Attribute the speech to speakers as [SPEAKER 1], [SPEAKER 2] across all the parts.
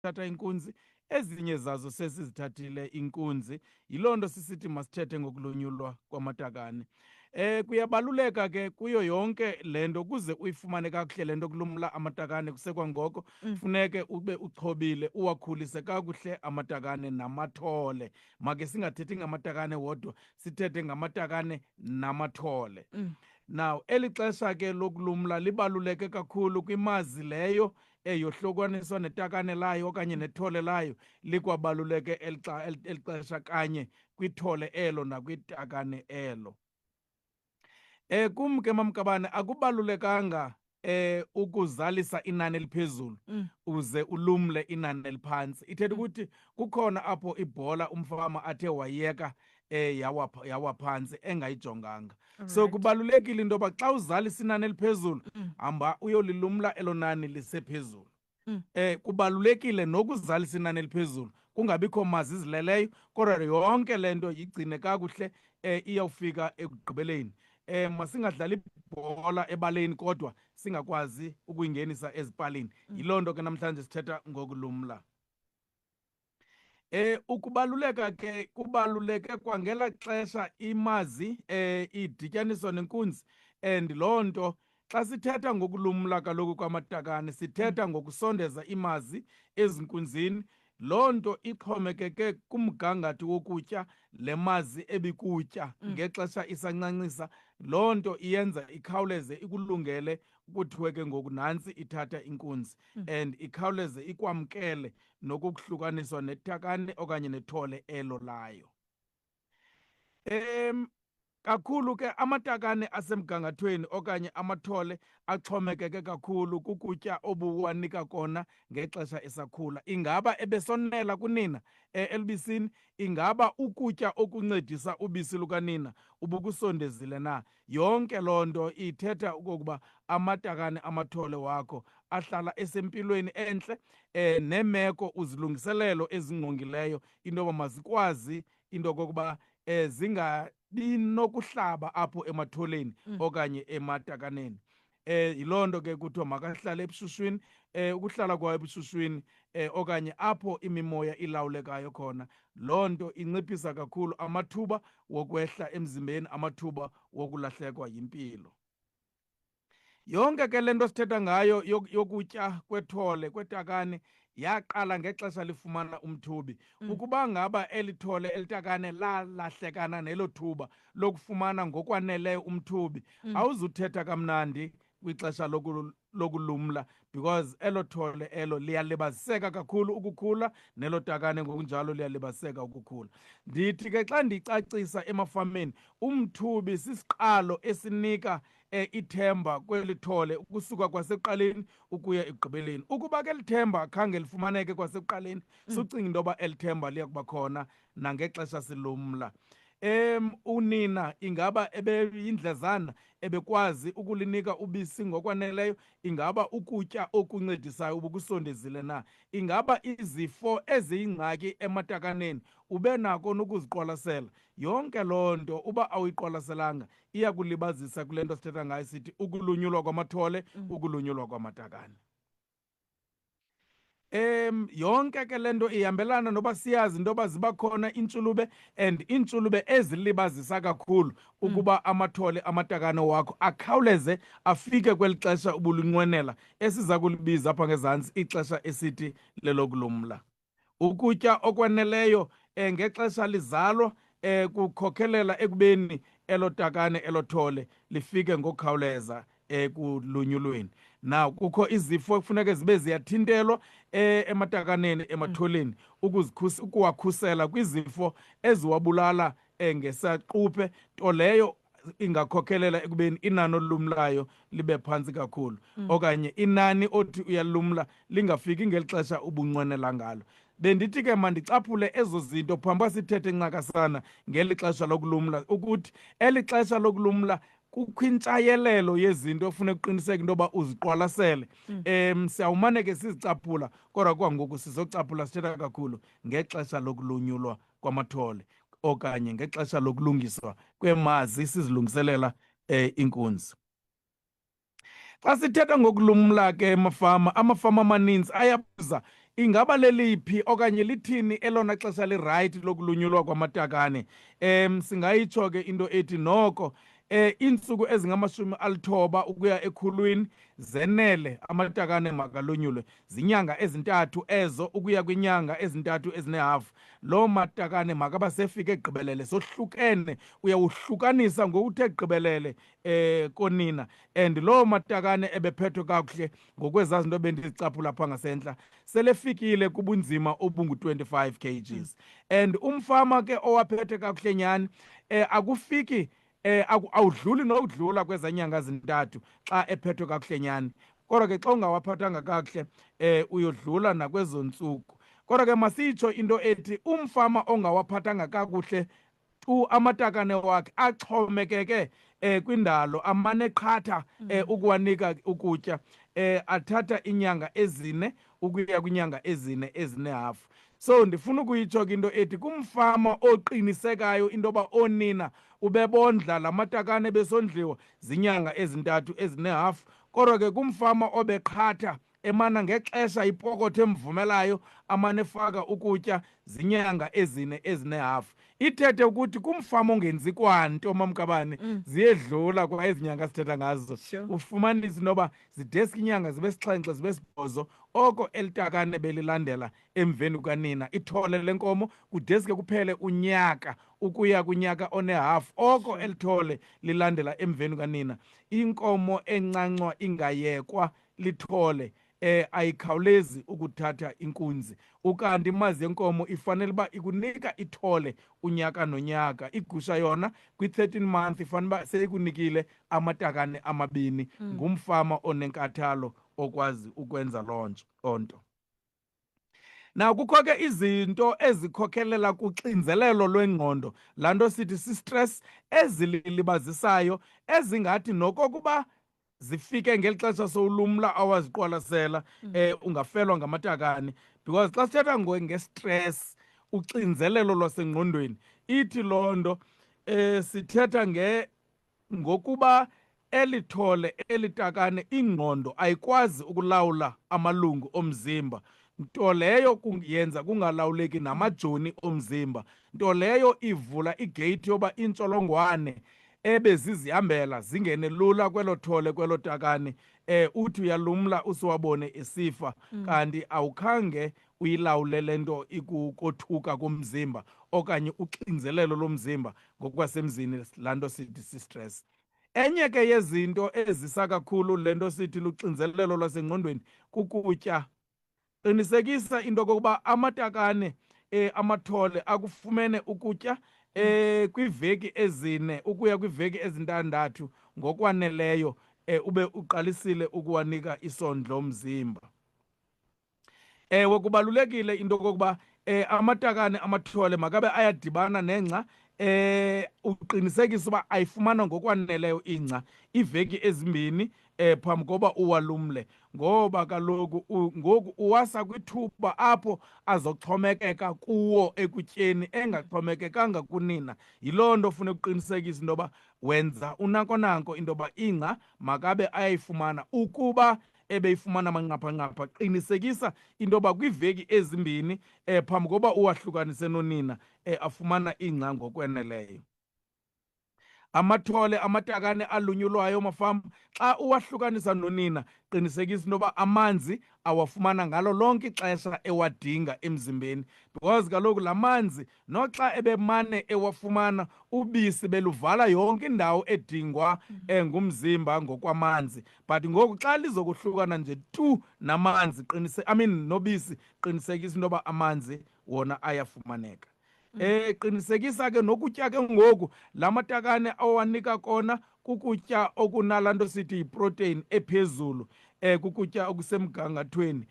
[SPEAKER 1] thatha inkunzi, ezinye zazo sesizithathile inkunzi. Yiloo nto sisithi masithethe ngokulunyulwa kwamatakane. Kuyabaluleka ke kuyo yonke le nto kuze uyifumane kakuhle le nto kulumla amatakane kusekwangoko, funeke ube uchobile, uwakhulise kakuhle amatakane namathole. Make singathethi ngamatakane wodwa, sithethe ngamatakane namathole. Now eli xesha ke lokulumla libaluleke kakhulu kwimazi leyo yohlukaniswa netakane layo okanye nethole layo, likwabaluleke eli xesha kanye kwithole elo nakwitakane elo. Kum ke mamkabane akubalulekanga ukuzalisa inani eliphezulu uze ulumle inani eliphantsi. Ithetha ukuthi kukhona apho ibhola umfama athe wayeka yawa phantsi engayijonganga. So kubalulekile into yoba xa uzalisa inani eliphezulu, hamba uyolilumla elo nani lisephezulu. Kubalulekile nokuzalisa inani eliphezulu, kungabikho mazi zileleyo, kodwa yonke le nto yigcine kakuhle, iyawufika ekugqibeleni. Masingadlali ibhola ebaleni kodwa singakwazi ukuyingenisa ezipalini. Yiloo nto ke namhlanje sithetha ngokulumla. Ukubaluleka ke kubaluleke kwangela xesha imazi idityaniswa nenkunzi, and loo nto xa sithetha ngokulumla kaloku kwamatakane sithetha ngokusondeza imazi ezinkunzini. Loo nto ixhomekeke kumgangatho wokutya le mazi ebikutya ngexesha isancancisa. Loo nto iyenza ikhawuleze ikulungele kuthiwe ke ngoku nantsi ithatha inkunzi, and ikhawuleze ikwamkele nokuhlukaniswa netakane okanye nethole elo layo. Kakhulu ke amatakane asemgangathweni okanye amathole axhomekeke kakhulu kukutya obuwanika kona ngexesha esakhula. Ingaba ebesonela kunina elubisini? Ingaba ukutya okuncedisa ubisi lukanina ubukusondezile na? Yonke loo nto ithetha okokuba amatakane amathole wakho ahlala esempilweni entle, neemeko uzilungiselelo ezingqongileyo into yoba mazikwazi into okokuba zingabi apho ematholeni okanye ematakaneni. Yiloo nto ke kuthiwa makahlale ebushuswini. Ukuhlala kwayo ebushuswini okanye apho imimoya ilawulekayo khona, loo nto inciphisa kakhulu amathuba wokwehla emzimbeni, amathuba wokulahlekwa yimpilo. Yonke ke le nto sithetha ngayo yokutya kwethole kwetakane yaqala ngexesha lifumana umthubi. Ukuba ngaba eli thole elitakane lalahlekana nelo thuba lokufumana ngokwaneleyo umthubi, awuzuthetha kamnandi kwixesha lokulumla, because elo thole elo liyalibaziseka kakhulu ukukhula, nelo takane ngokunjalo liyalibaziseka ukukhula. Ndithi ke xa ndicacisa emafameni, umthubi sisiqalo esinika ithemba kweli thole ukusuka kwasekuqaleni ukuya ekugqibeleni. Ukuba ke lithemba khange lifumaneke kwasekuqaleni, sucinga into yoba eli themba liya kuba khona nangexesha silumla. Unina ingaba ebeyindlezana, ebekwazi ukulinika ubisi ngokwaneleyo? Ingaba ukutya okuncedisayo ubukusondezile na? Ingaba izifo eziyingxaki ematakaneni ube nako nokuziqwalasela? Yonke loo nto uba awuyiqwalaselanga iyakulibazisa kule nto sithetha ngayo sithi ukulunyulwa kwamathole, ukulunyulwa kwamatakane. Yonke ke le nto ihambelana noba siyazi into yoba ziba khona iintshulube, and iintshulube ezilibazisa kakhulu ukuba amathole amatakane wakho akhawuleze afike kweli xesha ubulunqwenela, esiza kulibiza apha ngezantsi ixesha esithi lelokulumla. Ukutya okwaneleyo ngexesha lizalwa kukhokhelela ekubeni elo takane elo thole lifike ngokukhawuleza ekulunyulweni. Now kukho izifo ekufuneka zibe ziyathintelwa ematakaneni, ematholeni, ukuwakhusela kwizifo eziwabulala ngesaquphe, nto leyo ingakhokhelela ekubeni inani olumlayo libe phantsi kakhulu, okanye inani othi uyalumla lingafiki ngeli xesha ubunqwenela ngalo. Bendithi ke mandicaphule ezo zinto phambi uba sithethe ncakasana ngeli xesha lokulumla, ukuthi eli xesha lokulumla kukho intshayelelo yezinto ofuneka uqiniseke into yoba uziqwalasele. Siyawumane ke sizicaphula, kodwa kwangoku sizocaphula sithetha kakhulu ngexesha lokulunyulwa kwamathole okanye ngexesha lokulungiswa kwemazi sizilungiselela inkunzi. Xa sithetha ngokulumla ke amafama amaninzi ayabuza ingaba leliphi okanye lithini elona xesha lirayithi lokulunyulwa kwamatakane? Singayitsho ke into ethi noko iintsuku ezingama-90 ukuya ekhulwini zenele amatakane makalunyulwe. Zinyanga ezintathu ezo ukuya kwinyanga ezintathu ezinehafu. Loo matakane makaba sefika egqibelele, sohlukene, uyawuhlukanisa ngokuthe gqibelele konina. And loo matakane ebephethwe kakuhle ngokwezaa zinto bendizicaphula phaa ngasentla selefikile kubunzima obungu-25 kgs. And umfama ke owaphethe kakuhle nyani akufiki awudluli nokudlula kwezaa nyanga zintathu xa ephethwe kakuhle nyani. Kodwa ke xa ungawaphathanga kakuhle uyodlula nakwezo ntsuku. Kodwa ke masitsho into ethi umfama ongawaphathanga kakuhle tu amatakane wakhe axhomekeke kwindalo, amane qhatha ukuwanika ukutya, athatha iinyanga ezine ukuya kwinyanga ezine ezinehafu. So ndifuna ukuyitsho ke into ethi kumfama oqinisekayo into yoba oonina ubebondla la matakane besondliwa zinyanga ezintathu ezinehafu. Kodwa ke kumfama obeqhatha emana ngexesha ipokotho emvumelayo amane efaka ukutya zinyanga ezine ezinehafu. Ithethe ukuthi kumfama ongenzi kwanto mamkabani ziyedlula kwa ezi nyanga sithetha ngazo. Ufumanise noba zideske inyanga zibe 7 zibe 8 oko elitakane belilandela emveni kukanina. Ithole lenkomo kudeske kuphele unyaka ukuya kunyaka onehafu oko elithole lilandela emveni kukanina. Inkomo encancwa ingayekwa lithole ayikhawulezi ukuthatha inkunzi. Ukanti imazi yenkomo ifanele uba ikunika ithole unyaka nonyaka. Igusha yona kwi-13 month ifanele uba seyikunikile amatakane amabini. Ngumfama onenkathalo okwazi ukwenza loo nto. Now kukho ke izinto ezikhokhelela kuxinzelelo lwengqondo, laa nto sithi si-stress, ezililibazisayo ezingathi nokokuba zifike ngeli xesha sowulumla awaziqwalasela ungafelwa ngamatakane. Because xa sithetha nge-stress, uxinzelelo lwasengqondweni, ithi loo nto sithetha ngokuba eli thole eli takane ingqondo ayikwazi ukulawula amalungu omzimba, nto leyo yenza kungalawuleki namajoni omzimba, nto leyo ivula igeyithi yoba iintsholongwane ebezizihambela zingene lula kwelo thole kwelo takane. Uthi uyalumla usiwabone esifa kanti awukhange uyilawule le nto ikukothuka komzimba okanye uxinzelelo lomzimba ngokwasemzini, laa nto sithi si-stress. Enye ke yezinto ezisa kakhulu le nto sithi luxinzelelo lwasengqondweni kukutya. Qinisekisa into yokokuba amatakane amathole akufumene ukutya kwiveki ezine ukuya kwiveki ezintandathu ngokwaneleyo, ube uqalisile ukuwanika isondlo mzimba. Ewe kubalulekile into yokokuba amatakane amathole makabe ayadibana nengca, uqinisekise uba ayifumana ngokwaneleyo ingca iiveki ezimbini phambi koba uwalumle, ngoba kaloku ngoku uwasa kwithuba apho azoxhomekeka kuwo ekutyeni engaxhomekekanga kunina. Yiloo nto funeka uqinisekise into yoba wenza unako into yoba ingca makabe ayayifumana. Ukuba ebeyifumana manqaphanqapha, qinisekisa into yoba kwiiveki ezimbini phambi koba uwahlukanise nonina afumana ingca ngokweneleyo. Amathole amatakane alunyulwayo mafama, xa uwahlukanisa nonina, qinisekisa into yoba amanzi awafumana ngalo lonke ixesha ewadinga emzimbeni. Because kaloku la manzi noxa ebemane ewafumana, ubisi beluvala yonke indawo edingwa ngumzimba ngokwamanzi. But ngoku xa lizokuhlukana nje tu namanzi, nobisi, qinisekisa into yoba amanzi wona ayafumaneka. Qinisekisa ke nokutya ke ngoku la matakane awanika kona kukutya okunalaa nto sithi yiprotein ephezulu, kukutya okusemgangathweni.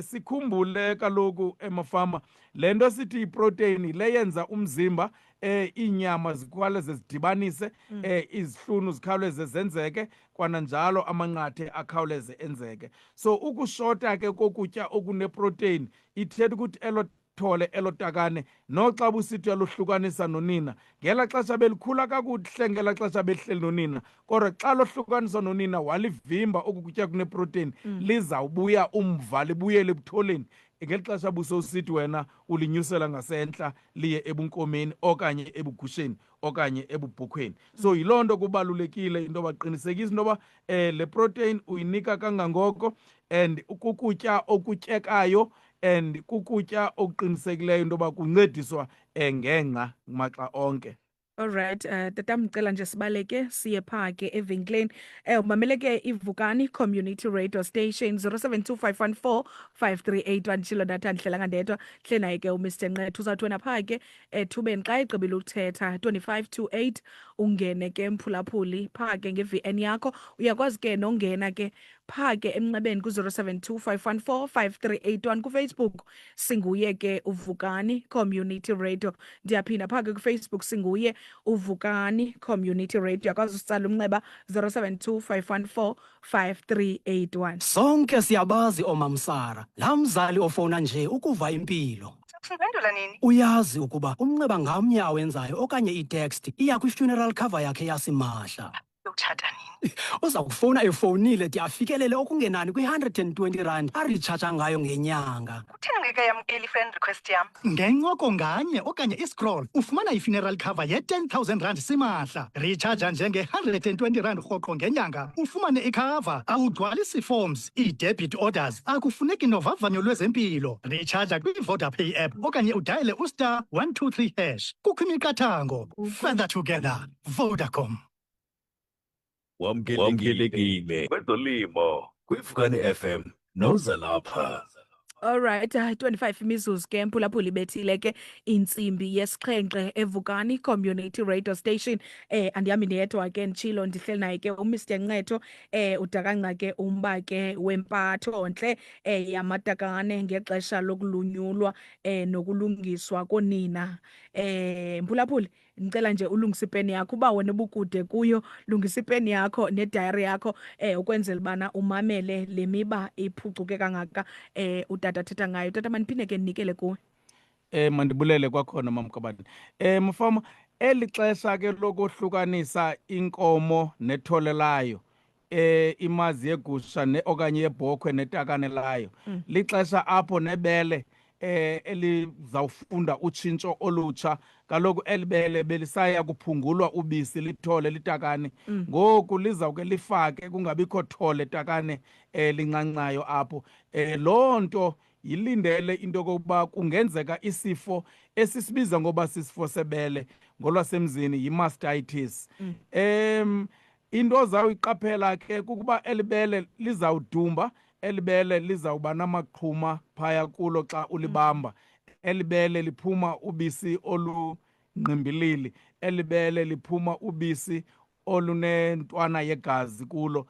[SPEAKER 1] Sikhumbule kaloku emafama le nto sithi yiprotein le yenza umzimba iinyama zikhawuleze zidibanise, izihlunu zikhawuleze zenzeke, kwananjalo amanqathe akhawuleze enzeke. So ukushota ke kokutya okuneprotein ithetha ukuthi elo thole elo takane noxa busithi uyalohlukanisa nonina, ngela xesha belikhula kakuhle, ngela xesha behleli nonina, kodwa xa lohlukaniswa nonina walivimba oku kutya kuneprotein, lizawubuya umva libuyele ebutholeni. ngeli xesha busowusithi wena ulinyusela ngasentla liye ebunkomeni okanye ebugusheni okanye ebubhokhweni. So yiloo nto kubalulekile into yoba qinisekisa into yoba le protein uyinika kangangoko, and kukutya okutyekayo, and kukutya okuqinisekileyo into yoba kuncediswa ngengca maxa onke.
[SPEAKER 2] Alright, tata mcela nje sibaleke siye phaa ke evenkileni. Umamele ke iVukani Community Radio Station 0725145381 nditshilo data ndihlelanga ndedwa hle naye ke uMr Nqetho uzawuthi wena phaa ke ethubeni xa egqibile ukuthetha 25 to 8 ungene ke mphulaphuli phaa ke nge-VN yakho. Uyakwazi ke nongena ke phaa ke emnxebeni ku-0725145381 kufacebook singuye ke uVukani Community Radio. Ndiyaphinda phaa ke kufacebook singuye uVukani Community Radio. Uyakwazi usitsala umnxeba 0725145381.
[SPEAKER 3] Sonke siyabazi omamsara, laa mzali ofowuna nje ukuva impilo.
[SPEAKER 4] Siphendula nini?
[SPEAKER 3] Uyazi ukuba umnxeba ngamnye awenzayo okanye itext iya kwi-funeral cover yakhe yasimahla.
[SPEAKER 4] Uthatha nini?
[SPEAKER 3] Uza kufowuna efowunile de afikelele okungenani kwi-R120 aritshatsha ngayo ngenyanga.
[SPEAKER 4] Kutheni ungekayamkeli i-friend request yam?
[SPEAKER 5] Ngencoko nganye okanye iscroll ufumana i-funeral cover ye-R10,000 simahla. Recharge njenge-R120 rhoqo ngenyanga ufumane ikhava. Awugcwalisi forms, ii-debit orders, akufuneki novavanyo lwezempilo. Recharge kwi-VodaPay app okanye udayele *123#. Kukho imiqathango. Further together. Vodacom.
[SPEAKER 6] Wamkelekile kwezolimo kwiVukani FM noza lapha.
[SPEAKER 2] Alright, 25 imizuzu ke mphulaphuli bethile ke intsimbi yesixhenxe eVukani Community Radio Station. Andiyami ndiyedwa ke nditshilo ndihleli naye ke uMr Nqetho udakanca ke umba ke wempatho ntle yamatakane ngexesha lokulunyulwa nokulungiswa konina. Mphulaphuli ngicela nje ulungisa ipeni yakho uba wena bukude kuyo, lungisa ipeni yakho nedayari yakho ukwenzela ubana umamele le miba iphucuke kangaka utata athetha ngayo. Tata mandiphinde ke ndinikele kuwe.
[SPEAKER 1] Mandibulele kwakhona mamkabani. Mfama, eli xesha ke lokohlukanisa inkomo nethole layo, imazi yegusha okanye yebhokhwe netakane layo, lixesha apho nebele elizawufunda utshintsho olutsha. Kaloku elibele belisaya kuphungulwa ubisi lithole litakane, ngoku lizawuke lifake kungabikho thole takane lincancayo apho. Loo nto yilindele into yokokuba kungenzeka isifo esisibiza ngoba sisifo sebele ngolwasemzini yi-mastitis. Into ozawuyiqaphela ke kukuba elibele lizawudumba, elibele lizawuba namaqhuma phaya kulo xa ulibamba. Elibele liphuma ubisi olungqimbilili, elibele liphuma ubisi olunentwana yegazi kulo.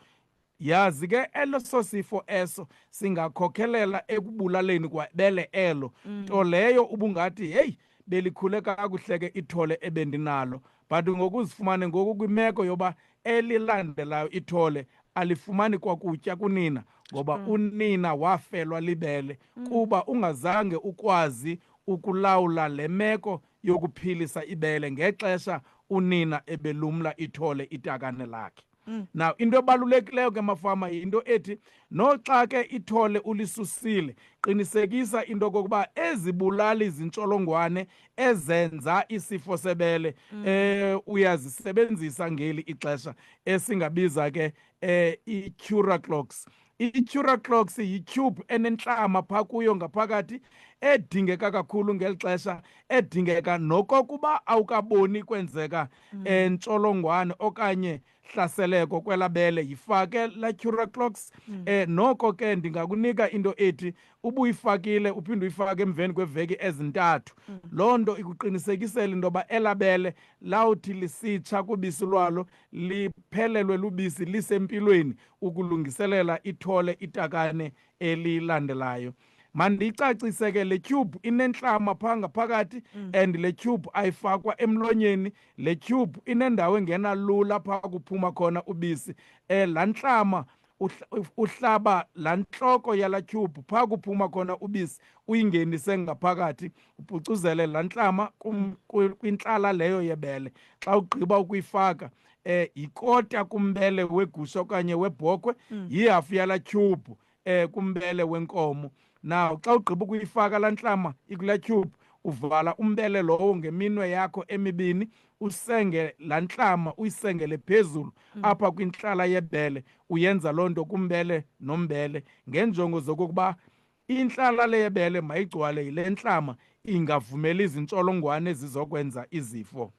[SPEAKER 1] Yazi ke eso sifo eso singakhokhelela ekubulaleni kwabele elo, nto leyo ubungathi heyi belikhule kakuhle ke ithole ebendinalo, but ngokuzifumane ngoku kwimeko yoba elilandelayo ithole alifumani kwakutya kunina ngoba unina wafelwa libele, kuba ungazange ukwazi ukulawula le meko yokuphilisa ibele ngexesha unina ebelumla ithole itakane lakhe. Now into ebalulekileyo ke mafama yinto ethi noxa ke ithole ulisusile, qinisekisa into kokuba ezibulali izintsholongwane ezenza isifo sebele uyazisebenzisa ngeli ixesha esingabiza ke i-Curaclox. I-Curaclox yi-tube enentlama phaa kuyo ngaphakathi edingeka kakhulu ngeli xesha, edingeka nokokuba awukaboni kwenzeka ntsholongwane okanye hlaseleko kwelabele, yifake la Curaclox. Noko ke ndingakunika into ethi ubuyifakile uphinde uyifake emveni kweveki ezintathu, loo nto ikuqinisekisela into yoba elabele lawuthi lisitsha kubisi lwalo liphelelwe lubisi lisempilweni ukulungiselela ithole itakane elilandelayo. Mandiyicacise ke le tube inentlama phaa ngaphakathi, and le tube ayifakwa emlonyeni. Le tube inendawo engena lula phaa kuphuma khona ubisi. Laa ntlama uhlaba laa ntloko yala tube phaa kuphuma khona ubisi uyingenise ngaphakathi, upucuzele laa ntlama kwintlala leyo yebele. Xa ugqiba ukuyifaka yikota kumbele wegusha okanye webhokhwe, yihafu yala tube kumbele wenkomo. Now xa ugqiba ukuyifaka laa ntlama ikula tube, uvala umbele lowo ngeminwe yakho emibini, usenge laa ntlama uyisengele phezulu apha kwintlala yebele. Uyenza loo nto kumbele nombele ngenjongo zokokuba intlala le yebele mayigcwale yile ntlama, ingavumeli izintsholongwane ezizokwenza izifo.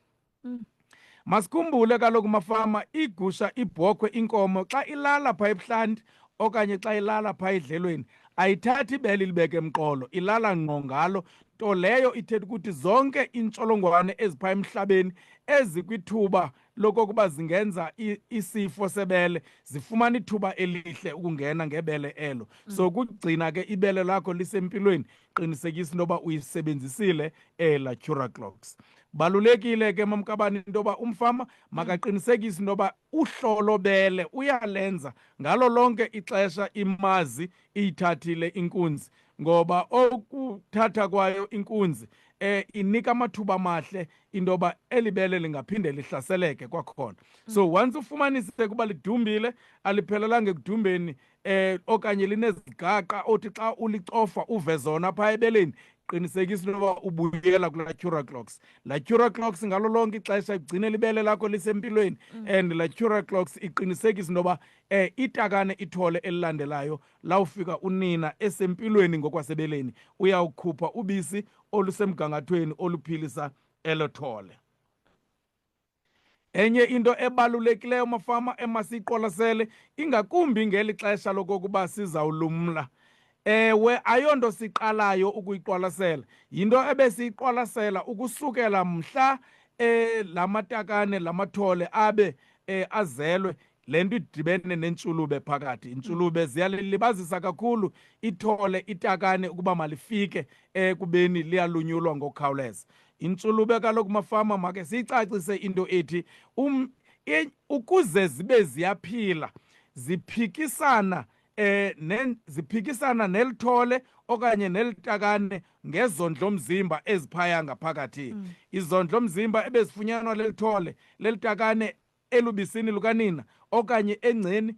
[SPEAKER 1] Masikhumbule kaloku mafama, igusha, ibhokhwe, inkomo xa ilala phaa ebuhlanti okanye xa ilala phaa edlelweni ayithathi ibele libeke emqolo, ilala ngqo ngalo, nto leyo ithetha ukuthi zonke iintsholongwane eziphaa emhlabeni ezikwithuba lokokuba zingenza isifo sebele zifumana ithuba elihle ukungena ngebele elo. So kugcina ke ibele lakho lisempilweni, qinisekisa into yoba uyisebenzisile la Duraclox. Balulekile ke mamkabani into yoba umfama makaqinisekise into yoba uhlolo bele uyalenza ngalo lonke ixesha imazi iyithathile inkunzi, ngoba okuthatha kwayo inkunzi inika amathuba amahle into yoba eli bele lingaphinde lihlaseleke kwakhona. So once ufumanise kuba lidumbile, aliphelelanga ekudumbeni okanye linezigaqa othi xa ulicofa uve zona phaa ebeleni, qinisekisa into yoba ubuyela kula Duraclox. La Duraclox ngalo lonke ixesha igcine libele lakho lisempilweni, and la Duraclox iqinisekisa into yoba itakane ithole elilandelayo lawufika unina esempilweni ngokwasebeleni uyawukhupha ubisi olusemgangathweni oluphilisa elo thole. Enye into ebalulekileyo mafama emasiyiqwalasele, ingakumbi ngeli xesha lokokuba sizawulumla, ewe ayonto siqalayo ukuyiqwalasela, yinto ebesiyiqwalasela ukusukela mhla la matakane la mathole abe azelwe. Le nto idibene neentshulube phakathi. Iintshulube ziyalibazisa kakhulu ithole itakane ukuba malifike ekubeni liyalunyulwa ngokukhawuleza. Intshulube kaloku mafama make siyicacise into ethi ukuze zibe ziyaphila ziphikisana ziphikisana nelithole okanye nelitakane ngezondlo-mzimba eziphaya ngaphakathi. Izondlo-mzimba ebezifunyanwa lelithole lelitakane elubisini lukanina okanye engceni,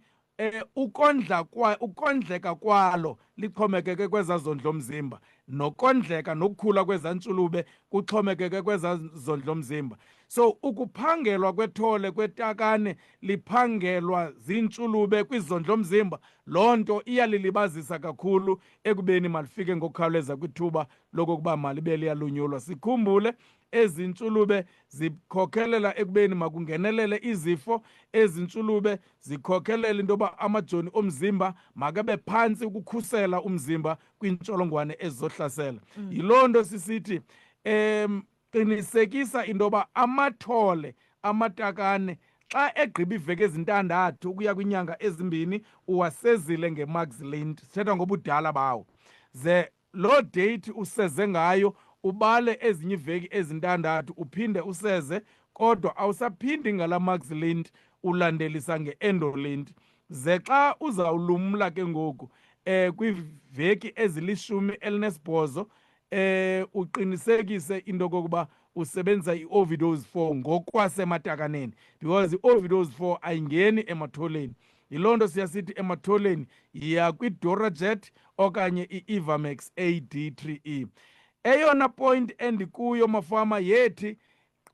[SPEAKER 1] ukondleka kwalo lixhomekeke kwezaa zondlo-mzimba, nokondleka nokukhula kwezaa ntshulube kuxhomekeke kwezaa zondlo-mzimba. So ukuphangelwa kwethole kwetakane liphangelwa ziintshulube kwizondlo-mzimba, loo nto iyalilibazisa kakhulu ekubeni malifike ngokukhawuleza kwithuba lokokuba malibe liyalunyulwa. Sikhumbule ezi ntshulube zikhokhelela ekubeni makungenelele izifo, ezi ntshulube zikhokhelela into yoba amajoni omzimba makabe phantsi ukukhusela umzimba kwiintsholongwane ezizohlasela. Yiloo nto sisithi qinisekisa into yoba amathole, amatakane xa egqiba iiveki ezintandathu ukuya kwiinyanga ezimbini uwasezile ngeMaxilint, sithetha ngobudala bawo. Ze loo date useze ngayo ubale ezinye iiveki ezintandathu uphinde useze, kodwa awusaphindi ngala Maxilint, ulandelisa nge-Endolint. Ze xa uzawulumla ke ngoku kwiiveki ezili-18 uqinisekise into yokokuba usebenzisa i-Ovidose 4 ngokwasematakaneni, because i-Ovidose 4 ayingeni ematholeni. Yiloo nto siyasithi ematholeni yiya kwi-Durajet okanye i-Ivamax AD3E. Eyona point endikuyo mafama yethi,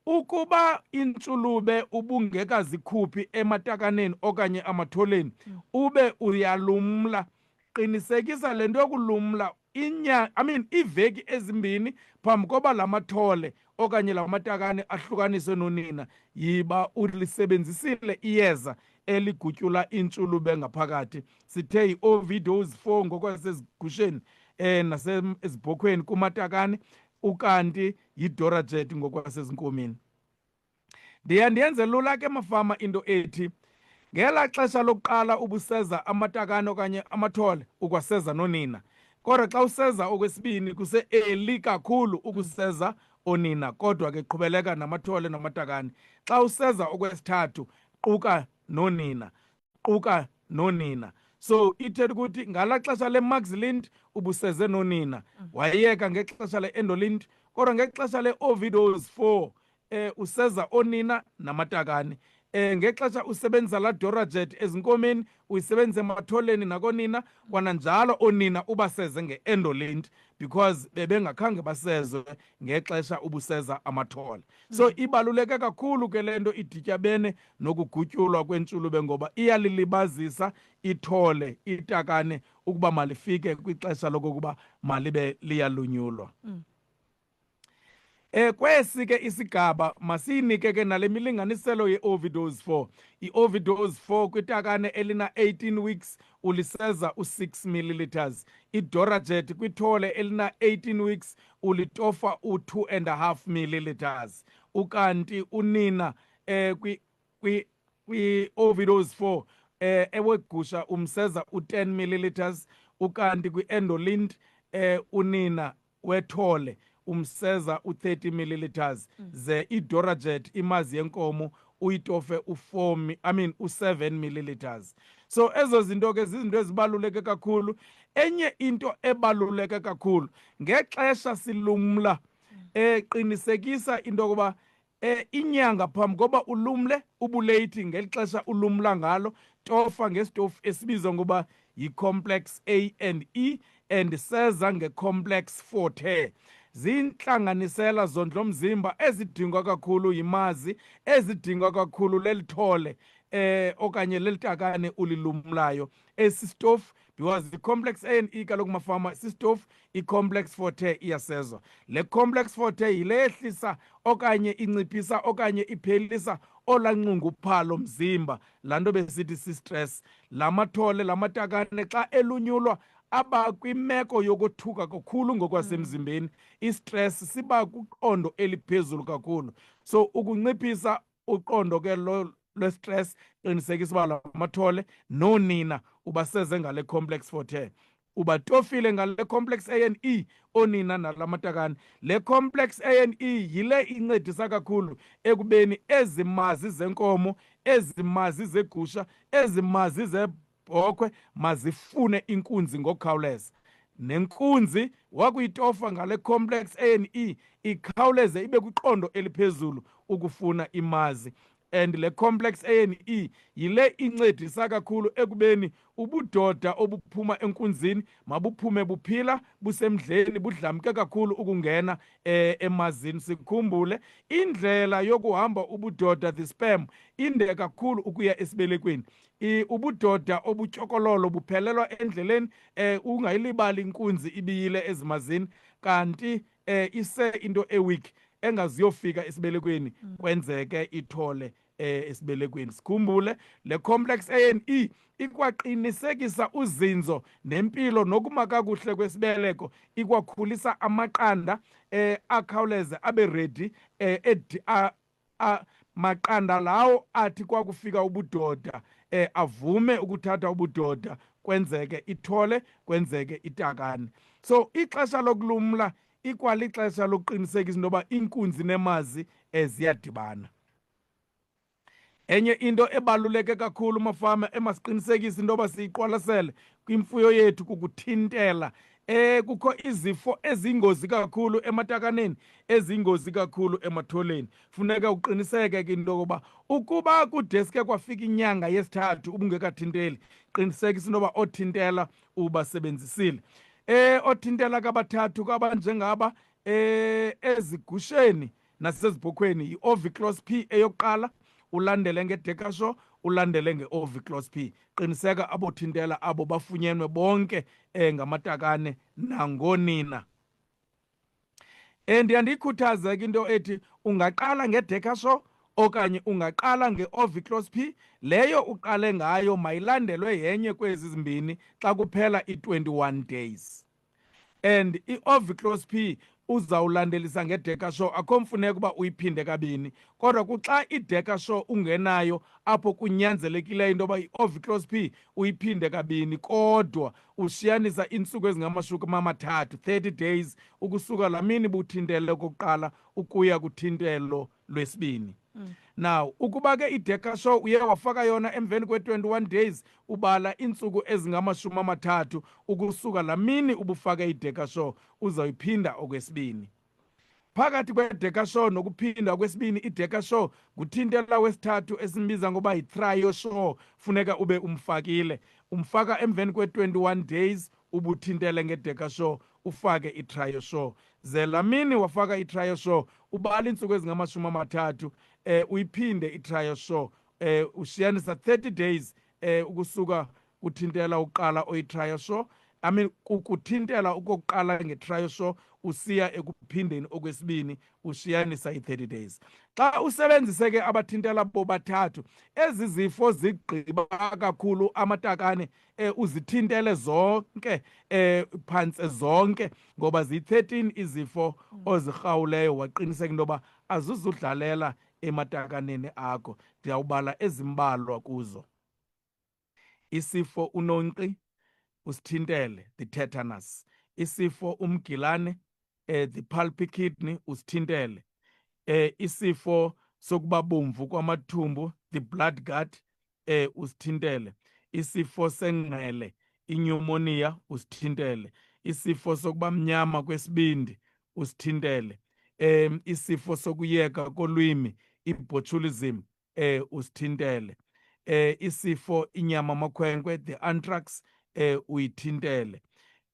[SPEAKER 1] ukuba intshulube ubungekazikhuphi ematakaneni okanye amatholeni ube uyalumla, qinisekisa le nto yokulumla iiveki ezimbini phambi koba la mathole okanye la matakane ahlukaniswe nonina, yiba ulisebenzisile iyeza eligutyula intshulube ngaphakathi. Sithe i-Ovidose 4 ngokwasezigusheni nasezibhokhweni kumatakane, ukanti yi-Durajet ngokwasezinkomini. Ndiyenze lula ke mafama into ethi, ngela xesha lokuqala ubuseza amatakane okanye amathole ukwaseza nonina, kodwa xa useza okwesibini kuse-early kakhulu ukuseza onina, kodwa ke qhubeleka namathole namatakane. Xa useza okwesithathu quka nonina. So ithetha ukuthi ngala xesha le-Maxilint ubuseze nonina, wayeka ngexesha le-Endolint, kodwa ngexesha le-Ovidose 4 useza onina namatakane. ngexesha usebenzisa la Dorajet ezinkomeni uyisebenzise ematholeni nakonina kwananjalo onina ubaseze nge-endolint because bebengakhange basezwe ngexesha ubuseza amathole. So ibaluleke kakhulu ke le nto idityabene nokugutyulwa kwentshulube ngoba iyalilibazisa ithole itakane ukuba malifike kwixesha lokokuba malibe liyalunyulwa. Kwesi ke isigaba masiyinike ke nale milinganiselo ye-Ovidose 4. I-Ovidose 4 kwitakane elina 18 weeks uliseza u6 milliliters. I-Dorajet kwithole elina 18 weeks ulitofa u2.5 milliliters. Ukanti unina kwi-Ovidose 4 ewegusha umseza u10 milliliters. Ukanti kwi-endolint unina wethole umseza u30 milliliters. Ze i-Dorajet imazi yenkomo uyitofe u7 milliliters. So ezo zinto ke zizinto ezibaluleke kakhulu. Enye into ebaluleke kakhulu ngexesha silumla qinisekisa into yokuba inyanga phambi koba ulumle ubulate ngelixesha ulumla ngalo tofa ngesitofu esibizwa ngoba yi-complex A and E and seza nge-complex forte. Zinhlanganisela zondlomzimba ezidingwa kakhulu yimazi, ezidingwa kakhulu lelithole okanye lelitakane ulilumlayo esisitofu because i-complex A and E kaloku mafama sisitofu i-complex forte iyasezwa. Le complex forte yile yehlisa okanye inciphisa okanye iphelisa olanxunguphalo mzimba, laa nto besithi si-stress. La mathole la matakane xa elunyulwa aba kwimeko yokothuka kakhulu ngokwasemzimbeni. Istress siba kuqondo eliphezulu kakhulu. So ukunciphisa uqondo ke lwe-stress qinisekisa uba la mathole nonina ubaseze ngale complex forte. Ubatofile ngale complex A and E onina nala matakane. Le complex A and E yile incedisa kakhulu ekubeni ezimazi zenkomo, ezimazi zegusha, ezimazi zebhokhwe mazifune inkunzi ngokukhawuleza. Nenkunzi wakuyitofa ngale complex A and E ikhawuleze ibe kwiqondo eliphezulu ukufuna imazi. And le complex A and E yile incedisa kakhulu ekubeni ubudoda obuphuma enkunzini mabuphume buphila busemdleni budlamke kakhulu ukungena emazini. Sikhumbule indlela yokuhamba ubudoda, the sperm, inde kakhulu ukuya esibelekweni. Ubudoda obutyokololo buphelelwa endleleni, ungayilibali inkunzi ibiyile ezimazini kanti ise into eweak engaziyofika esibelekweni kwenzeke ithole esibelekweni. Sikhumbule le complex A and E ikwaqinisekisa uzinzo nempilo nokuma kakuhle kwesibeleko, ikwakhulisa amaqanda akhawuleze abe ready maqanda lawo athi kwakufika ubudoda avume ukuthatha ubudoda kwenzeke ithole, kwenzeke itakane. So ixesha lokulumla ikwalixesha lokuqinisekisa into yoba inkunzi nemazi ziyadibana. Enye into ebaluleke kakhulu mafama emasiqinisekise into yoba siyiqwalasele kwimfuyo yethu kukuthintela kukho izifo eziyingozi kakhulu ematakaneni, eziyingozi kakhulu ematholeni. Funeka uqiniseke ke into yokuba ukuba kudeske kwafika inyanga yesithathu ubungekathinteli, qinisekisa into yoba othintela ubasebenzisile. Othintela kabathathu kabanjengaba ezigusheni nasezibhokhweni yi-Oviclos P eyokuqala, ulandele ngeDecasure, ulandele nge-Oviclos P. Qiniseka abothintela abo bafunyenwe bonke ngamatakane nangonina. Ndiyandiyikhuthaza ke into ethi ungaqala ngeDecasure okanye ungaqala nge-Oviclos P. Leyo uqale ngayo mayilandelwe yenye kwezi zimbini xa kuphela i-21 days. And i-Oviclos P uzawulandelisa ngeDecasure, akho mfuneko uba uyiphinde kabini. Kodwa kuxa iDecasure ungenayo apho kunyanzelekileyo into yoba i-Oviclos P uyiphinde kabini, kodwa ushiyanisa iintsuku ezingama-30, 30 days, ukusuka laa mini buthintelo kokuqala ukuya kuthintelo lwesibini. Now ukuba ke iDecasure uye wafaka yona emveni kwe-21 days, ubala iintsuku ezingama-30 ukusuka laa mini ubufake iDecasure, uzawuyiphinda okwesibini. phakathi kwe-Deca Show nokuphinda kwesibini i-Deca Show nguthintela wesithathu esimbiza ngoba yi-Trio Show, funeka ube umfakile. Umfaka emveni kwe-21 days ubuthintele nge-Deca Show ufake i-Trio Show. Ze lamini wafaka i-Trio Show ubala iintsuku ezingama-30 uyiphinde i-Trio Show ushiyanisa 30 days ukusuka kuthintela uqala oyi-Trio Show. I mean kuthintela ukokuqala nge-Trio Show usiya ekuphindeni okwesibini ushiyanisa i-30 days. Xa usebenzise ke abathintela bobathathu ezi zifo zigqiba kakhulu amatakane uzithintele zonke phantse zonke ngoba zi-13 izifo ozirhawuleyo waqiniseka into yoba azuzudlalela ematakaneni akho. Ndiyawubala ezimbalwa kuzo. Isifo unonkqi usithintele, the tetanus. Isifo umgilane, the pulpy kidney usithintele. Isifo sokuba bomvu kwamathumbu, the blood gut usithintele. Isifo sengqele, inyumoniya usithintele. Isifo sokuba mnyama kwesibindi usithintele. Isifo sokuyeka kolwimi, i-botulism usithintele. Isifo inyama amakhwenkwe, the anthrax uyithintele.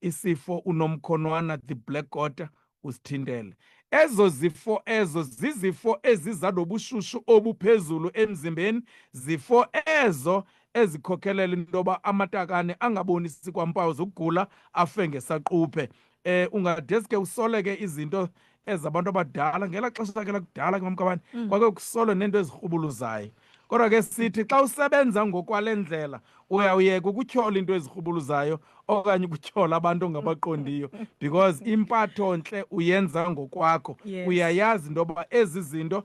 [SPEAKER 1] Isifo unomkhonwana, the black goiter usithintele. Ezo zifo ezo zizifo eziza nobushushu obuphezulu emzimbeni, zifo ezo ezikhokhelela into yoba amatakane angabonisi kwampawu zokugula afe ngesaquphe. Ungadeske usoleke izinto ezabantu abadala ngelaa xesha ke lakudala ke mamkabani kwake kusolwe nento ezirhubuluzayo. Kodwa ke sithi xa usebenza ngokwale ndlela uyawuyeka ukutyhola into ezirhubuluzayo okanye ukutyhola abantu ongabaqondiyo because impatho ntle uyenza ngokwakho.
[SPEAKER 2] Yes.
[SPEAKER 1] Uyayazi into yoba ezi zinto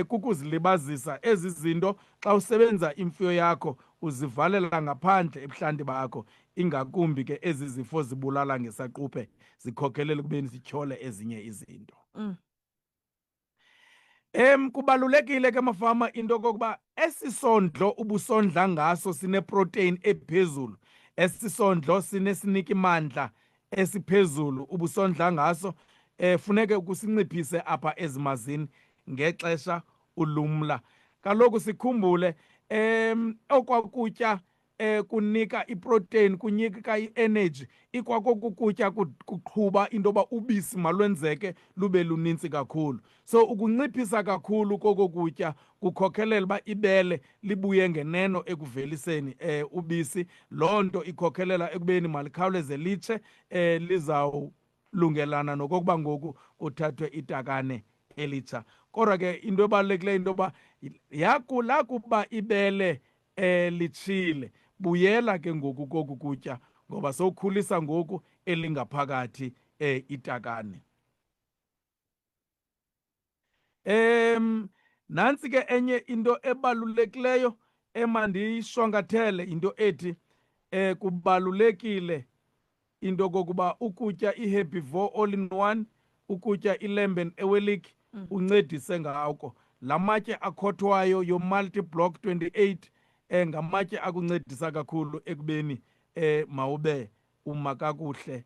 [SPEAKER 1] kukuzilibazisa. Ezi zinto xa usebenza imfuyo yakho uzivalela ngaphandle ebuhlanti bakho, ingakumbi ke ezi zifo zibulala ngesaquphe zikhokhelele kubeni sityhole ezinye izinto. Kubalulekile ke mafama into kokuba esisondlo ubusondla ngaso sineprotein ephezulu, esisondlo sinesiniki mandla esiphezulu ubusondla ngaso, funeke ukusinciphise apha ezimazini ngexesha ulumla. Kaloku sikhumbule okwakutya kunika iprotein, kunika i-energy, ikwakokukutya kuqhuba into yoba ubisi malwenzeke lube luninzi kakhulu. So ukunciphisa kakhulu koko kutya kukhokhelela uba ibele libuye ngeneno ekuveliseni ubisi. Loo nto ikhokhelela ekubeni malikhawuleze litshe, lizawulungelana nokokuba ngoku kuthathwe itakane elitsha. Kodwa ke into ebalulekileyo into yoba lakuba ibele litshile, buyela ke ngoku koku kutya ngoba sowukhulisa ngoku elingaphakathi itakane. Nantsi ke enye into ebalulekileyo emandiyishwankathele into ethi kubalulekile into kokuba ukutya i-herbivore all in one, ukutya iLembe Ewelik uncedise ngako. La matye akhothwayo yo-multi-block 28 ngamatye akuncedisa kakhulu ekubeni mawube uma kakuhle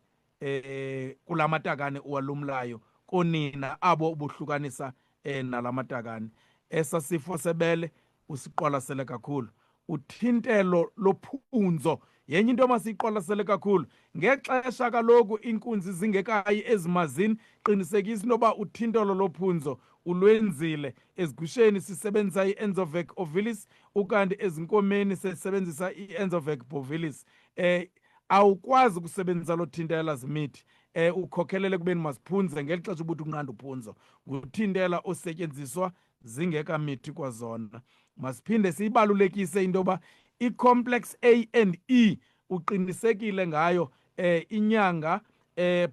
[SPEAKER 1] kula matakane uwalumlayo konina abo ubuhlukanisa nala matakane. Esa sifo sebele usiqwalasele kakhulu. Uthintelo lophunzo yenye into masiyiqwalasele kakhulu. Ngexesha kaloku inkunzi zingekayi ezimazini, qinisekisa into yoba uthintelo lophunzo ulwenzile. Ezigusheni sisebenzisa i-Enzovac ovilis, ukanti ezinkomeni sisebenzisa i-Enzovac bovilis. Awukwazi ukusebenzisa lo thintela zimithi ukhokhelele kubeni masiphunze ngeli xesha ubuthi unqanda uphunzo. Nguthintela osetyenziswa zingekamithi kwazona. Masiphinde siyibalulekise into yoba i-complex A and E uqinisekile ngayo inyanga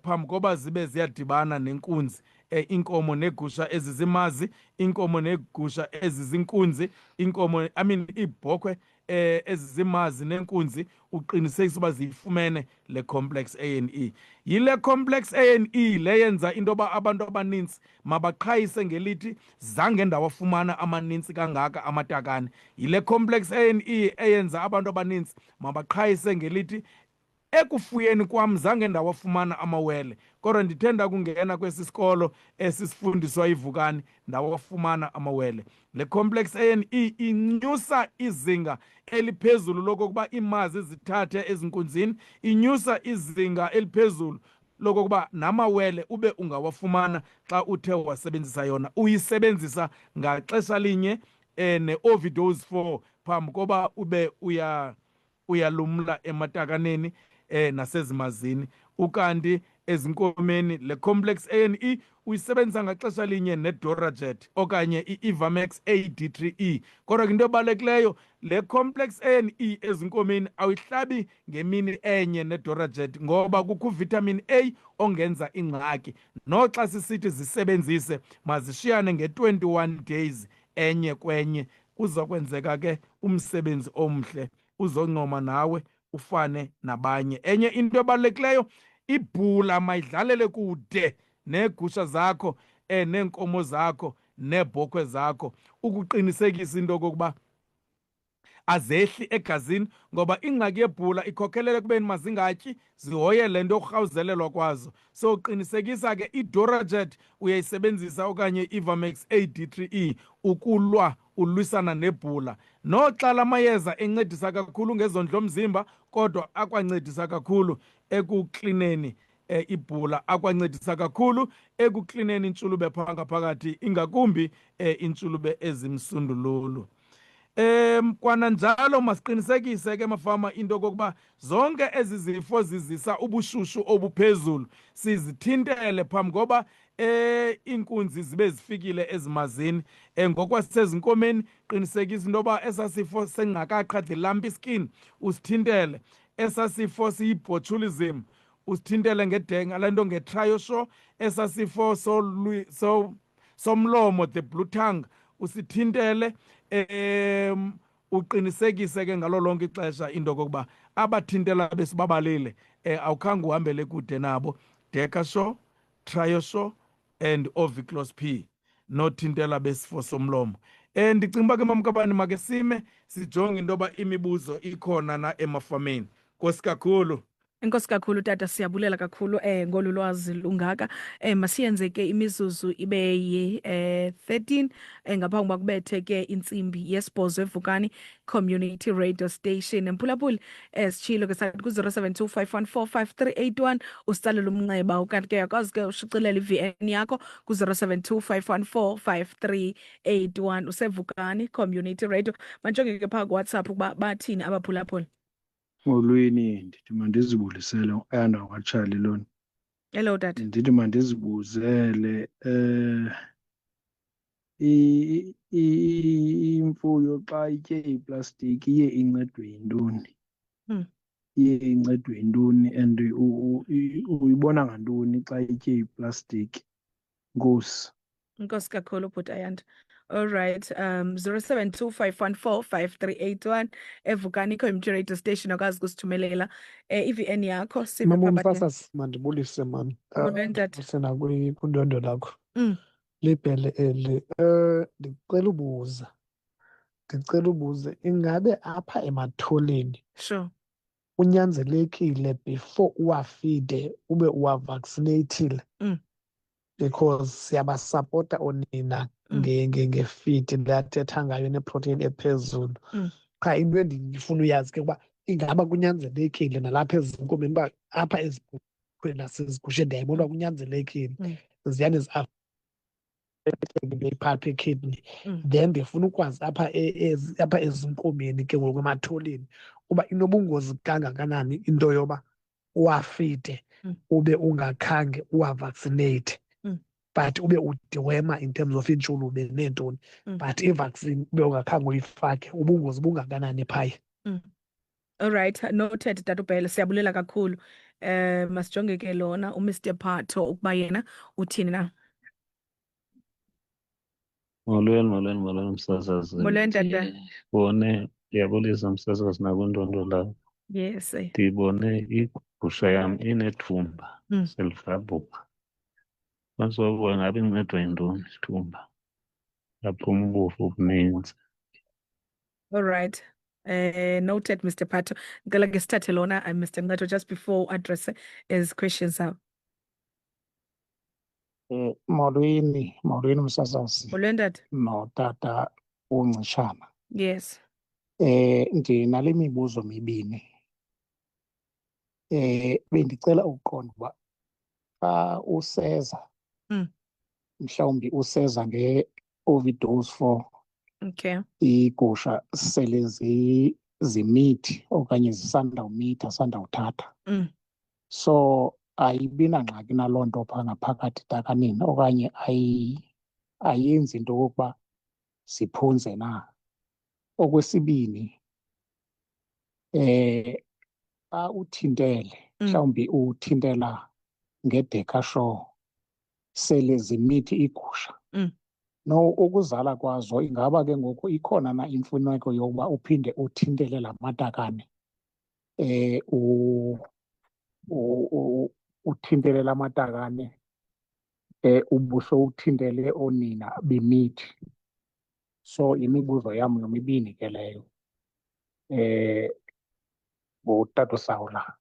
[SPEAKER 1] phambi koba zibe ziyadibana nenkunzi. Inkomo negusha ezizimazi, inkomo negusha ezizinkunzi, inkomo iibhokhwe ezizimazi nenkunzi, uqinisekisa uba ziyifumene le complex A and E. Yile complex A and E le yenza into yoba abantu abaninzi mabaqhayise ngelithi zange ndawafumana amanintsi kangaka amatakane. Yile complex A and E eyenza abantu abaninzi mabaqhayise ngelithi ekufuyeni kwam zange ndawafumana amawele. kodwa ndithenda kungena kwesi sikolo esisifundiswa ivukani ndawafumana amawele. Le complex ANE inyusa izinga eliphezulu lokokuba imazi zithathe ezinkunzini, inyusa izinga eliphezulu lokokuba namawele ube ungawafumana xa uthe wasebenzisa yona. Uyisebenzisa ngaxesha linye ne-overdose 4 phambi koba ube uyalumla ematakaneni nasezimazini. Ukanti ezinkomeni le complex ANE uyisebenzisa ngaxesha linye neDorajet okanye i-Ivamax AD3E. Kodwa into ebalulekileyo, le complex ANE ezinkomeni awuyihlabi ngemini enye neDorajet ngoba kukho uvitamin A ongenza ingxaki. Noxa sisithi zisebenzise mazishiyane nge-21 days enye kwenye, kuza kwenzeka ke umsebenzi omhle, uzoncoma nawe ufane nabanye. Enye into ebalulekileyo, ibhula mayidlalele kude neegusha zakho neenkomo zakho neebhokhwe zakho ukuqinisekisa into okokuba azehli egazini, ngoba ingxaki yebhula ikhokhelela ekubeni mazingatyi, zihoye le nto yokurhawuzelelwa kwazo. So qinisekisa ke iDorajet uyayisebenzisa okanye i-Ivamax AD3E ulwisana nebhula. Noxa la mayeza encedisa kakhulu ngezondlo mzimba, kodwa akwancedisa kakhulu ekuklineni ibhula, akwancedisa kakhulu ekuklineni intshulube phakathi, ingakumbi intshulube ezimsundululu. Kwananjalo masiqinisekise ke mafama into yokokuba zonke ezi zifo zizisa ubushushu obuphezulu sizithintele phambi koba iinkunzi zibe zifikile ezimazini. Ngokwasezinkomeni qinisekisa into yoba esasifo sengqakaqha, the lumpy skin, usithintele. Esasifo siyi-botulism usithintele ngedenga le nto ngeTriosure. Esasifo somlomo, the blue tongue, usithintele. Uqinisekise ke ngalo lonke ixesha into yokokuba abathintela besibabalile awukhange uhambele kude nabo, Decasure, Triosure and Oviclos P, nothintela besifo somlomo. Ndicinga uba ke mamkabani make sime sijonge into yoba imibuzo ikhona na emafameni. Nkosi kakhulu.
[SPEAKER 2] Enkosi kakhulu tata, siyabulela kakhulu ngolu lwazi lungaka. Masiyenze ke imizuzu ibe yi-13 ngaphambi kokuba kubethe ke intsimbi yesibhozo eVukani Community Radio Station. Mphulaphuli sitshilo ke sathi ku-0725145381 usitsalela umnxeba, ukanti ke uyakwazi ke ushicilela i-VN yakho ku-0725145381 useVukani Community Radio. Manjonge ke phaa kuWhatsApp ukuba bathini abaphulaphuli.
[SPEAKER 7] Molweni, ndithi mandizibulisele uAnda wakwaTshali lona.
[SPEAKER 2] Hello tata.
[SPEAKER 7] Ndithi mandizibuzele imfuyo xa itye iplastiki iye incedwe yintoni? Iye incedwe yintoni and uyibona ngantoni xa itye iplastiki? Nkosi.
[SPEAKER 2] Nkosi kakhulu bhuti Ayanda. All right, 0725145381 eVukani Community Radio Station akwazi kusithumelela i-VN yakho.
[SPEAKER 8] Mama Mfasas, mandibulise mani. Usena kwindondo lakho. Libhele eli. Ndicela ubuze ingabe apha ematholeni
[SPEAKER 2] Sure.
[SPEAKER 8] unyanzelekile before uwafide ube uwavaccinatile? Because siyabasapota onina ngefidi ndathetha ngayo neprotein ephezulu. Qha into endifuna uyazi ke ukuba ingaba kunyanzelekile nalapha ezinkomeni uba apha ezibhokhweni nasezigusheni ndiyayibona uba kunyanzelekile ziyane iphalpha ekidney. Then ndifuna ukwazi apha ezinkomeni ke ngoku ematholeni uba inobungozi kangakanani into yoba uwafide ube ungakhange uwavaccinate, but ube udiwema in terms of iintshulube neentoni, but i-vaccine ube ungakhange uyifake, ubungozi bungakanani phaya?
[SPEAKER 2] All right, noted Tatubhele, siyabulela kakhulu. Masijonge ke lona uMr Phatho ukuba yena uthini na.
[SPEAKER 9] Molweni msasazi.
[SPEAKER 2] Molweni tata.
[SPEAKER 9] Ndibone, ndiyabulisa msasazi nakwindondo lakho.
[SPEAKER 2] Yes.
[SPEAKER 9] Ndibone igusha yam inethumba selifabhuka. Masokuba ngabe incedwa yintoni ithumba? Yaphuma ubufu obuninzi.
[SPEAKER 2] All right. Noted Mr Phatho. Ngicela ke sithathe lona Mr Nqatho just before address his questions out.
[SPEAKER 8] Molweni msasazi
[SPEAKER 2] Molweni tata.
[SPEAKER 8] notata uNcishana.
[SPEAKER 2] Yes.
[SPEAKER 8] Ndinale mibuzo mibini. Bendicela ukuqonda uba xa useza mhlawumbi useza nge-overdose for iigusha sele zimithi okanye zisandawumitha sandawuthatha. So ayibi nangxaki naloo nto phaa ngaphakathi takanini okanye ayenzi into yokokuba ziphunze na. Okwesibini, xa uthintele mhlawumbi uthintela ngedekashow sele zimithi iigusha, no ukuzala kwazo ingaba ke ngoku ikhona na imfuneko yokuba uphinde uthintele la matakane, uthintele la matakane ubusowuthintele oonina bemithi. So imibuzo yam yomibini ke leyo, ngutata uSawula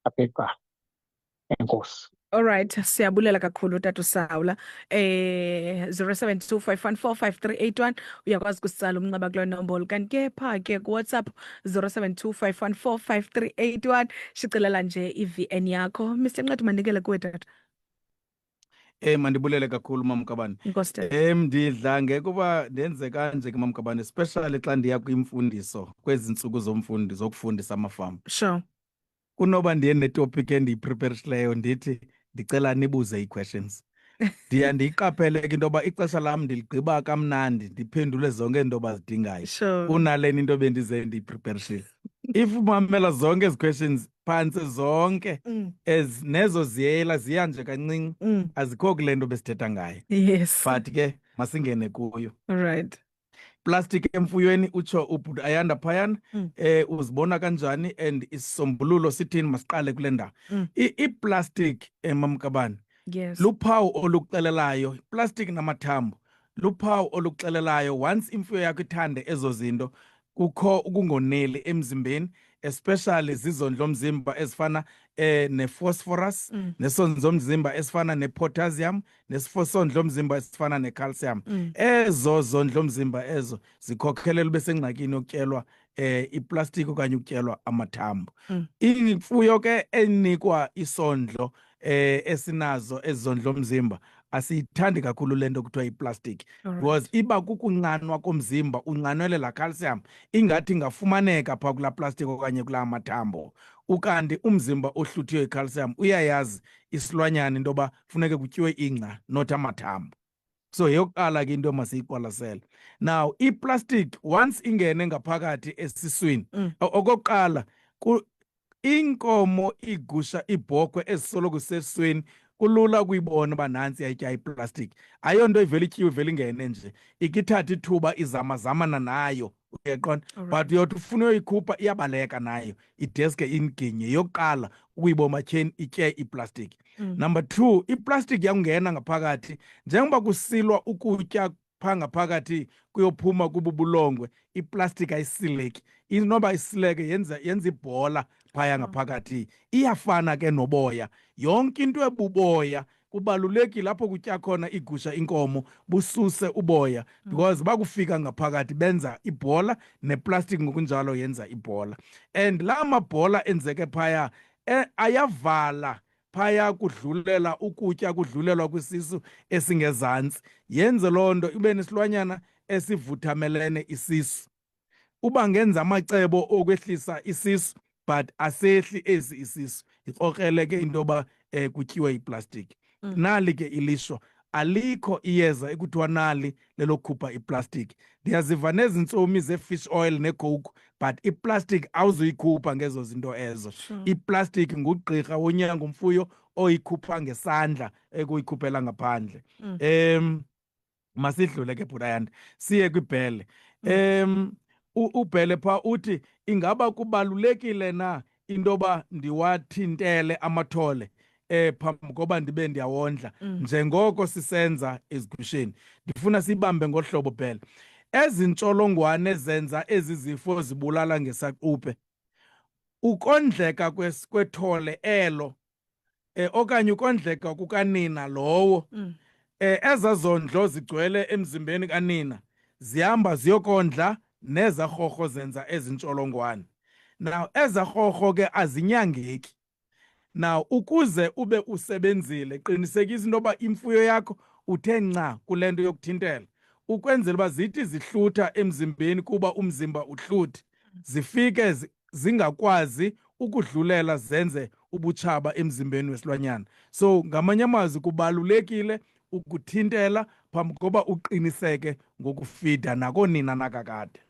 [SPEAKER 8] apha eqala. Enkosi.
[SPEAKER 2] All right, siyabulela kakhulu tata uSawula. 0725145381 uyakwazi kusitsala umnxeba kulo nombolo, kanti ke pha ke kuWhatsApp 0725145381 shicelela nje i-VN yakho. Mr. Nqathu mandikele kuwe tata.
[SPEAKER 1] Mandibulele kakhulu mamkabani.
[SPEAKER 2] Inkosi tata.
[SPEAKER 1] Ndidla ngekuba ndenze kanje ke mamkabani, especially xa ndiya kwimfundiso kwezi ntsuku zokufundisa amafama.
[SPEAKER 2] Sure.
[SPEAKER 1] Kunoba ndiye netopic endiyipreparishileyo ndithi ndicela nibuze ii-questions. Ndiya ndiyiqaphele ke into yoba ixesha lam ndiligqiba kamnandi ndiphendule zonke into bazidingayo kunalena into bendize ndiyipreparishile. If umamela zonke ezi questions phantse zonke nezo ziyela ziya nje kancinci, azikho kule nto besithetha ngayo.
[SPEAKER 2] Yes.
[SPEAKER 1] But ke masingene kuyo.
[SPEAKER 2] All right.
[SPEAKER 1] Plastic emfuyweni utsho ubhuti Ayanda phayana, uzibona kanjani and isisombululo sithini, masiqale kule ndawo. I-plastic mamkabani,
[SPEAKER 2] yes,
[SPEAKER 1] luphawu olukuxelelayo, plastic namathambo luphawu olukuxelelayo once imfuyo yakho ithande ezo zinto kukho ukungoneli emzimbeni, especially zizondlo-mzimba ezifana ne-phosphorus, nesondlo-mzimba ezifana ne-potassium, nesondlo-mzimba ezifana ne-calcium. Ezo zondlo-mzimba ezo zikhokhelela ube sengxakini yokutyelwa iplastic okanye ukutyelwa amathambo. Imfuyo ke enikwa isondlo esinazo ezondlo-mzimba asiyithandi kakhulu le nto kuthiwa yiplastic, because iba kukunqanwa komzimba, unqanwele la calcium ingathi ingafumaneka phaa kulaa plastic okanye kulaa mathambo. Ukanti umzimba ohluthiwe yicalcium uyayazi isilwanyana into yoba funeke kutyiwe ingca not amathambo. So yeyokuqala ke into masiyiqwalasele. Now iplastic once ingene ngaphakathi esiswini, okokuqala inkomo, igusha, ibhokhwe ezisoloko sesiswini kulula ukuyibona uba nantsi yayitya iplastic. Ayonto ivele ityiwe ivele ingene nje, ikithatha ithuba izamazamana nayo, uyayiqonda. But uyothi ufuna uyoyikhupha iyabaleka nayo ideske inginye. Yokuqala ukuyibona matyheni itye iplastic. Number 2, iplastic yakungena ngaphakathi njengoba kusilwa ukutya phaa ngaphakathi kuyophuma kububulongwe, iplastic ayisileki. Inoba isileke yenza ibhola phaya ngaphakathi. Iyafana ke noboya, yonke into ebuboya kubalulekile apho kutya khona igusha, inkomo, bususe uboya because bakufika ngaphakathi benza ibhola, neplastic ngokunjalo yenza ibhola. And la mabhola enzeke phaya ayavala phaya kudlulela ukutya, kudlulelwa kwisisu esingezantsi. Yenze loo nto ibe nesilwanyana esivuthamelene isisu. Uba ngenza amacebo okwehlisa isisu but asehli ezi isisu, ikrokreleke into yoba kutyiwe iplastic. Nali ke ilishwa, alikho iyeza ekuthiwa nali lelokhupha iplastic. Ndiyaziva nezi ntsomi ze-fish oil ne-coke, but iplastic awuzuyikhupha ngezo zinto ezo. Iplastic ngugqirha wonyango mfuyo oyikhupha ngesandla ekuyikhuphela ngaphandle. Masidlule ke bhutayanda siye kwibhele. Ubhele phaa uthi ingaba kubalulekile na into yoba ndiwathintele amathole phambi koba ndibe ndiyawondla njengoko sisenza ezigusheni. Ndifuna siyibambe ngohlobo Bhele. Ezi ntsholongwane zenza ezi zifo zibulala ngesaquphe, ukondleka kwethole elo okanye ukondleka kukanina lowo ezazondlo zigcwele emzimbeni kanina zihamba ziyokondla nezarhorho zenza ezintsholongwane. Now ezarhorho ke azinyangeki. Now ukuze ube usebenzile qinisekisa into yoba imfuyo yakho uthe nca kule nto yokuthintela ukwenzela uba zithi zihlutha emzimbeni kuba umzimba uhluthi zifike zingakwazi ukudlulela zenze ubutshaba emzimbeni wesilwanyana. So ngamanye amazwi kubalulekile ukuthintela phambi koba uqiniseke ngokufida nakonina nakakade.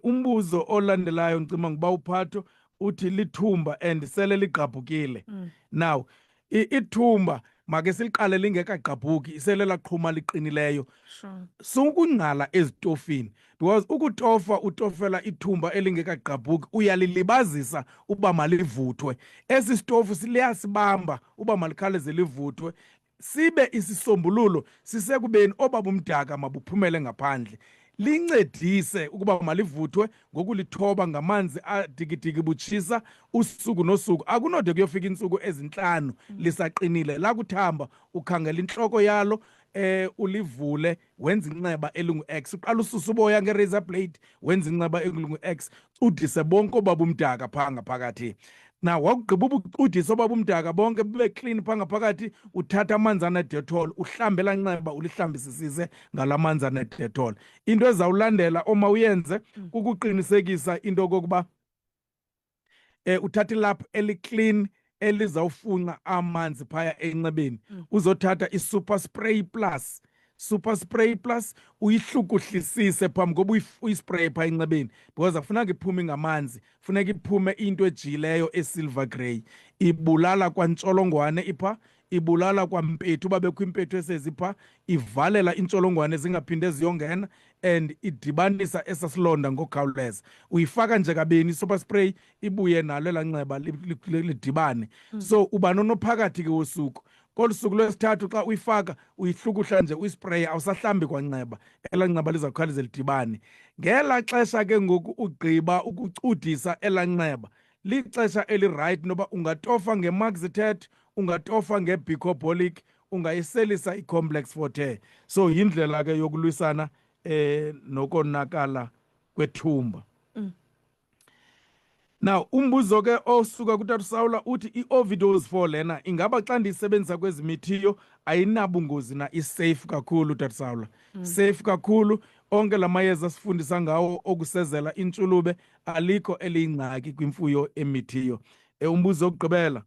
[SPEAKER 1] Umbuzo olandelayo ngicima ngoba uphatho uthi lithumba and sele ligqabhukile. Now ithumba make siliqale lingekagqabhuki isele laqhuma liqinileyo. Sukungqala ezitofini because ukutofa utofela ithumba elingekagqabhuki uyalilibazisa uba malivuthwe. Esi sitofu liyasibamba uba malikhawuleze livuthwe. Sibe isisombululo sisekubeni obabumdaka mabuphumele ngaphandle. Lincedise ukuba malivuthwe ngokulithoba ngamanzi adikidiki butshisa usuku nosuku. Akunode kuyofika insuku ezinhlanu lisaqinile. La kuthamba ukhangela inhloko yalo ulivule wenza inxeba elingu-X. Uqala ususa uboya nge-razor blade wenza inxeba elingu-X. Udise bonke obabumdaka phaa ngaphakathi. Na wakugqiba ubucudisa obabumdaka bonke bube clean phaa ngaphakathi uthatha amanzi anedetol uhlambe la nxeba ulihlambisisise ngala manzi anedetol. Into ezawulandela oma uyenze kukuqinisekisa into okokuba uthatha ilaphu eliclean elizawufunxa amanzi phaya enxebeni. Uzothatha i-super spray plus. Super spray plus uyihlukuhlisise phambi koba uyispray phaa enxebeni because akufuneka iphume ngamanzi, funeka iphume into ejiyileyo esilver grey. Ibulala kwantsholongwane ipha, ibulala kwampethu uba bekho impethu esezipha, ivalela intsholongwane zingaphinde ziyongena and idibanisa esasilonda ngokukhawuleza. Uyifaka nje kabini super spray ibuye nalo elanxeba lidibane. So uba nonophakathi ke wosuku. Kolu suku lwesithathu xa uyifaka uyihlukuhla nje uyispray awusahlambi kwanxeba elanxeba lizawukhawuleze lidibane. Ngela xesha ke ngoku ugqiba ukucudisa elanxeba lixesha elirayithi noba ungatofa nge-Maxetet, ungatofa nge-Bicobolic, ungayiselisa i-complex forte. So yindlela ke yokulwisana nokonakala kwethumba. Now umbuzo ke osuka kuTata Sawula uthi i-Ovidose 4 lena ingaba xa ndiyisebenzisa kwezimithiyo ayinabungozi na, isafe kakhulu Tata Sawula. Safe kakhulu, onke la mayeza sifundisa ngawo okusezela intshulube alikho eliyingxaki kwimfuyo emithiyo. Umbuzo okugqibela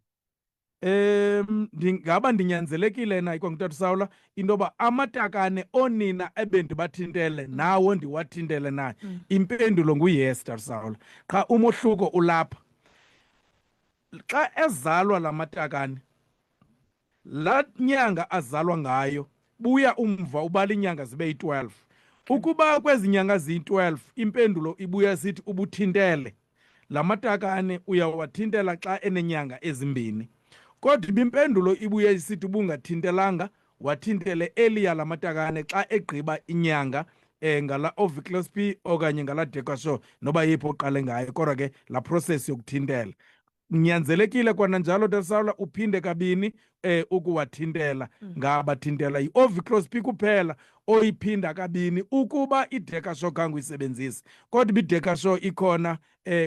[SPEAKER 1] ngaba ndinyanzelekile na ikwanguTata Sawula into yoba amatakane onina ebendibathintele nawo ndiwathintele nayo. Impendulo nguyes Tata Sawula. Qha umohluko ulapha. Xa ezalwa la matakane la nyanga azalwa ngayo buya umva ubala inyanga zibe yi-12. Ukuba kwezi nyanga ziyi-12 impendulo ibuya sithi ubuthintele la matakane uyawathintela xa enenyanga ezimbini. Kodwa impendulo ibuye isithi ubungathintelanga wathintele eliya la matakane xa egqiba inyanga ngala Oviclos P okanye ngala Decasure noba yipho oqale ngayo, kodwa ke la process yokuthintela nyanzelekile kwananjalo Tata Sawula uphinde kabini ukuwathintela. Ngabathintela i-Oviclos P kuphela oyiphinda kabini ukuba i-Decasure khange uyisebenzise. Kodwa i-Decasure ikhona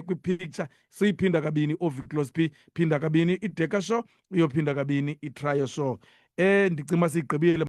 [SPEAKER 1] kwipicture, siyiphinda kabini i-Oviclos P, phinda kabini i-Decasure uyophinda kabini i-Triasure. Ndicima siyigqibile.